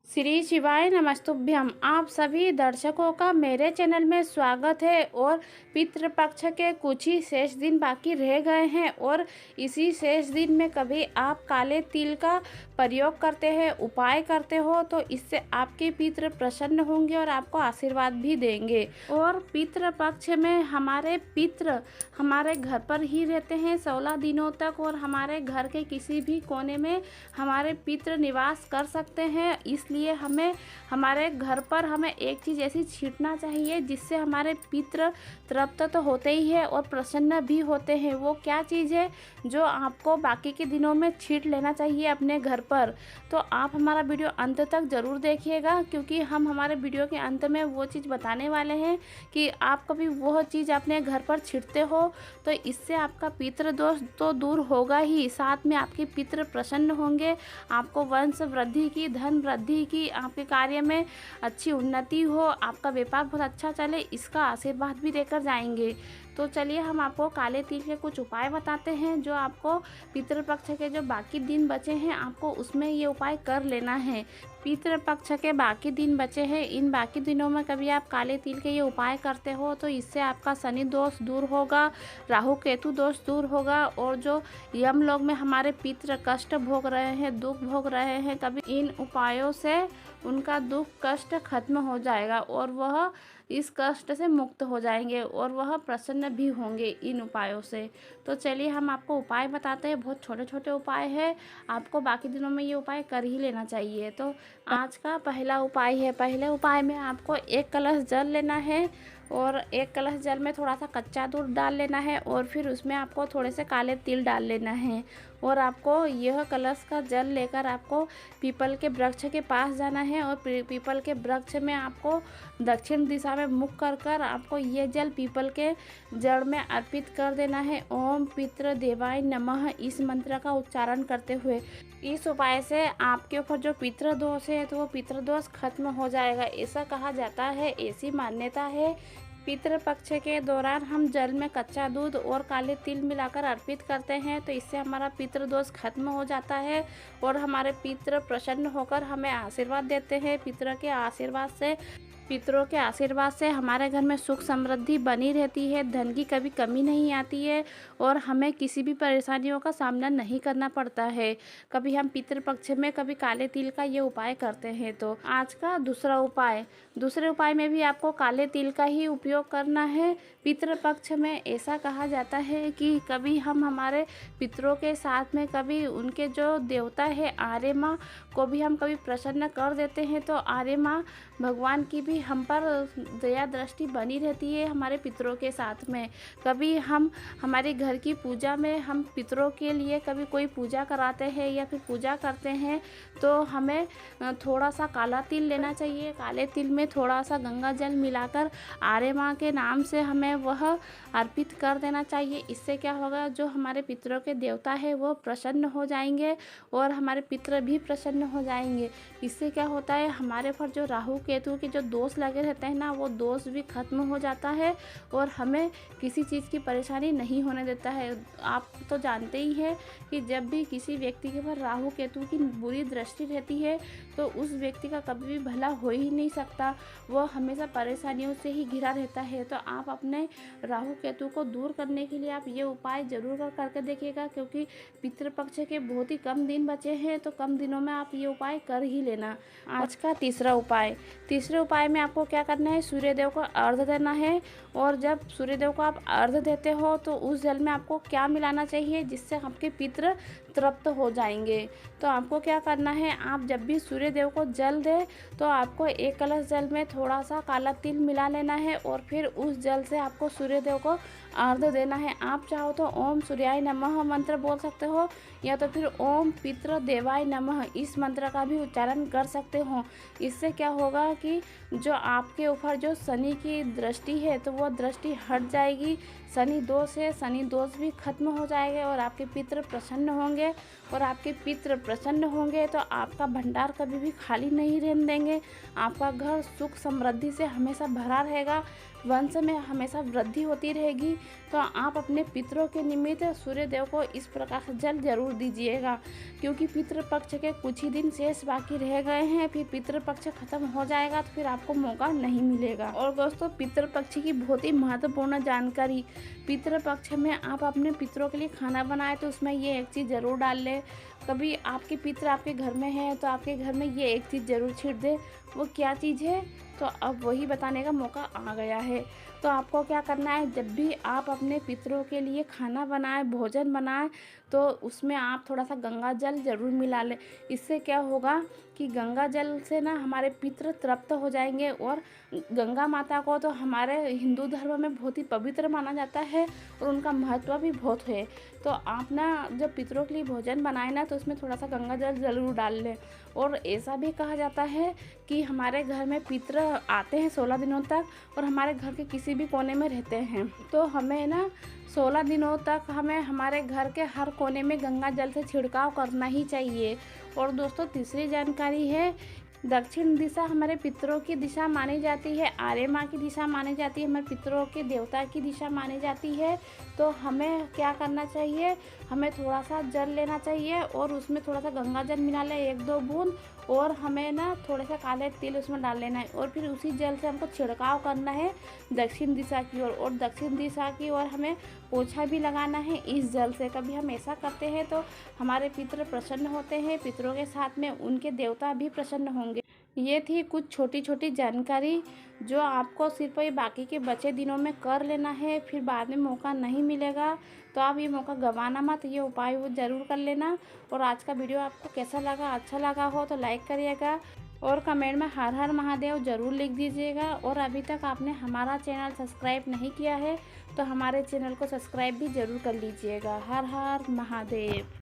श्री शिवाय नमस्तुभ्यम। आप सभी दर्शकों का मेरे चैनल में स्वागत है। और पितृपक्ष के कुछ ही शेष दिन बाकी रह गए हैं और इसी शेष दिन में कभी आप काले तिल का प्रयोग करते हैं, उपाय करते हो, तो इससे आपके पितृ प्रसन्न होंगे और आपको आशीर्वाद भी देंगे। और पितृपक्ष में हमारे पितृ हमारे घर पर ही रहते हैं 16 दिनों तक, और हमारे घर के किसी भी कोने में हमारे पितृ निवास कर सकते हैं। इसलिए हमें हमारे घर पर हमें एक चीज़ ऐसी छींटना चाहिए जिससे हमारे पितृ तृप्त तो होते ही है और प्रसन्न भी होते हैं। वो क्या चीज़ है जो आपको बाकी के दिनों में छींट लेना चाहिए अपने घर पर। तो आप हमारा वीडियो अंत तक ज़रूर देखिएगा, क्योंकि हम हमारे वीडियो के अंत में वो चीज़ बताने वाले हैं कि आप कभी वह चीज़ अपने घर पर छींटते हो तो इससे आपका पितृ दोष तो दूर होगा ही, साथ में आपके पितृ प्रसन्न होंगे, आपको वंश वृद्धि की, धन वृद्धि की, आपके कार्य में अच्छी उन्नति हो, आपका व्यापार बहुत अच्छा चले, इसका आशीर्वाद भी देकर जाएंगे। तो चलिए हम आपको काले तिल के कुछ उपाय बताते हैं जो आपको पितृपक्ष के जो बाकी दिन बचे हैं आपको उसमें ये उपाय कर लेना है। पितृपक्ष के बाकी दिन बचे हैं, इन बाकी दिनों में कभी आप काले तिल के ये उपाय करते हो तो इससे आपका शनि दोष दूर होगा, राहु केतु दोष दूर होगा, और जो यमलोक में हमारे पितृ कष्ट भोग रहे हैं, दुख भोग रहे हैं, कभी इन उपायों से उनका दुख कष्ट खत्म हो जाएगा और वह इस कष्ट से मुक्त हो जाएंगे और वह प्रसन्न भी होंगे इन उपायों से। तो चलिए हम आपको उपाय बताते हैं, बहुत छोटे छोटे उपाय है, आपको बाकी दिनों में ये उपाय कर ही लेना चाहिए। तो आज का पहला उपाय है, पहले उपाय में आपको 1 कलश जल लेना है और 1 कलश जल में थोड़ा सा कच्चा दूध डाल लेना है और फिर उसमें आपको थोड़े से काले तिल डाल लेना है। और आपको यह कलश का जल लेकर आपको पीपल के वृक्ष के पास जाना है और पीपल के वृक्ष में आपको दक्षिण दिशा में मुख कर कर आपको ये जल पीपल के जड़ में अर्पित कर देना है। ओम पितृ देवाय नमः इस मंत्र का उच्चारण करते हुए। इस उपाय से आपके ऊपर जो पितृदोष है तो वो पितृदोष खत्म हो जाएगा, ऐसा कहा जाता है, ऐसी मान्यता है। पितृपक्ष के दौरान हम जल में कच्चा दूध और काले तिल मिलाकर अर्पित करते हैं तो इससे हमारा पितृदोष खत्म हो जाता है और हमारे पितृ प्रसन्न होकर हमें आशीर्वाद देते हैं। पितरों के आशीर्वाद से हमारे घर में सुख समृद्धि बनी रहती है, धन की कभी कमी नहीं आती है और हमें किसी भी परेशानियों का सामना नहीं करना पड़ता है। कभी हम पितृपक्ष में कभी काले तिल का ये उपाय करते हैं। तो आज का दूसरे उपाय में भी आपको काले तिल का ही उपयोग करना है। पितृपक्ष में ऐसा कहा जाता है कि कभी हम हमारे पितरों के साथ में कभी उनके जो देवता है आर्य माँ को भी हम कभी प्रसन्न कर देते हैं तो आर्य माँ भगवान की भी हम पर दया दृष्टि बनी रहती है हमारे पितरों के साथ में। कभी हम हमारे घर की पूजा में हम पितरों के लिए कभी कोई पूजा कराते हैं या फिर पूजा करते हैं तो हमें थोड़ा सा काला तिल लेना चाहिए। काले तिल में थोड़ा सा गंगा जल मिलाकर आर्य माँ के नाम से हमें वह अर्पित कर देना चाहिए। इससे क्या होगा, जो हमारे पितरों के देवता है वो प्रसन्न हो जाएंगे और हमारे पितर भी प्रसन्न हो जाएंगे। इससे क्या होता है, हमारे पर जो राहु केतु के जो दोष लगे रहते हैं ना, वो दोष भी खत्म हो जाता है और हमें किसी चीज़ की परेशानी नहीं होने देता है। आप तो जानते ही हैं कि जब भी किसी व्यक्ति के पर राहु केतु की बुरी दृष्टि रहती है तो उस व्यक्ति का कभी भी भला हो ही नहीं सकता, वो हमेशा परेशानियों से ही घिरा रहता है। तो आप अपने राहु केतु को दूर करने के लिए आप ये उपाय ज़रूर करके देखिएगा, क्योंकि पितृपक्ष के बहुत ही कम दिन बचे हैं तो कम दिनों में आप ये उपाय कर ही लेना। आज का तीसरे उपाय में आपको क्या करना है, सूर्यदेव को अर्घ्य देना है। और जब सूर्यदेव को आप अर्घ्य देते हो तो उस जल में आपको क्या मिलाना चाहिए जिससे आपके पितृ तृप्त हो जाएंगे। तो आपको क्या करना है, आप जब भी सूर्यदेव को जल दें तो आपको 1 कलश जल में थोड़ा सा काला तिल मिला लेना है और फिर उस जल से आपको सूर्यदेव को अर्घ्य देना है। आप चाहो तो ओम सूर्याय नमः मंत्र बोल सकते हो या तो फिर ओम पितृ देवाय नमः इस मंत्र का भी उच्चारण कर सकते हो। इससे क्या होगा कि जो आपके ऊपर जो शनि की दृष्टि है तो वो दृष्टि हट जाएगी, शनि दोष है, शनि दोष भी खत्म हो जाएगा और आपके पितृ प्रसन्न होंगे होंगे और आपके पितृ प्रसन्न होंगे तो आपका भंडार कभी भी खाली नहीं रहने देंगे। आपका घर सुख समृद्धि से हमेशा भरा रहेगा, वंश में हमेशा वृद्धि होती रहेगी। तो आप अपने पितरों के निमित्त सूर्य देव को इस प्रकार से जल जरूर दीजिएगा, क्योंकि पितृपक्ष के कुछ ही दिन शेष बाकी रह गए हैं। फिर पितृपक्ष खत्म हो जाएगा तो फिर आपको मौका नहीं मिलेगा। और दोस्तों, पितृपक्ष की बहुत ही महत्वपूर्ण जानकारी, पितृपक्ष में आप अपने पितरों के लिए खाना बनाए तो उसमें ये एक चीज़ ज़रूर डाल लें। कभी आपके पितर आपके घर में हैं तो आपके घर में ये एक चीज़ ज़रूर छीट दे। वो क्या चीज़ है तो अब वही बताने का मौका आ गया है। तो आपको क्या करना है, जब भी आप अपने पितरों के लिए खाना बनाएं, भोजन बनाएं, तो उसमें आप थोड़ा सा गंगा जल ज़रूर मिला लें। इससे क्या होगा कि गंगा जल से ना हमारे पितृ तृप्त हो जाएंगे। और गंगा माता को तो हमारे हिंदू धर्म में बहुत ही पवित्र माना जाता है और उनका महत्व भी बहुत है। तो आप ना जब पितरों के लिए भोजन बनाए ना तो उसमें थोड़ा सा गंगा जल ज़रूर डाल लें। और ऐसा भी कहा जाता है कि हमारे घर में पितृ आते हैं 16 दिनों तक और हमारे घर के किसी भी कोने में रहते हैं, तो हमें ना 16 दिनों तक हमें हमारे घर के हर कोने में गंगा जल से छिड़काव करना ही चाहिए। और दोस्तों, तीसरी जानकारी है, दक्षिण दिशा हमारे पितरों की दिशा मानी जाती है, आर्य माँ की दिशा मानी जाती है, हमारे पितरों के देवता की दिशा मानी जाती है। तो हमें क्या करना चाहिए, हमें थोड़ा सा जल लेना चाहिए और उसमें थोड़ा सा गंगा जल मिला लें 1-2 बूंद, और हमें ना थोड़े से काले तिल उसमें डाल लेना है और फिर उसी जल से हमको छिड़काव करना है दक्षिण दिशा की ओर। और दक्षिण दिशा की ओर हमें पोछा भी लगाना है इस जल से। कभी हम ऐसा करते हैं तो हमारे पितृ प्रसन्न होते हैं, पितरों के साथ में उनके देवता भी प्रसन्न होंगे। ये थी कुछ छोटी छोटी जानकारी जो आपको सिर्फ ये बाकी के बचे दिनों में कर लेना है, फिर बाद में मौका नहीं मिलेगा। तो आप ये मौका गंवाना मत, ये उपाय वो ज़रूर कर लेना। और आज का वीडियो आपको कैसा लगा, अच्छा लगा हो तो लाइक करिएगा और कमेंट में हर हर महादेव ज़रूर लिख दीजिएगा। और अभी तक आपने हमारा चैनल सब्सक्राइब नहीं किया है तो हमारे चैनल को सब्सक्राइब भी ज़रूर कर लीजिएगा। हर हर महादेव।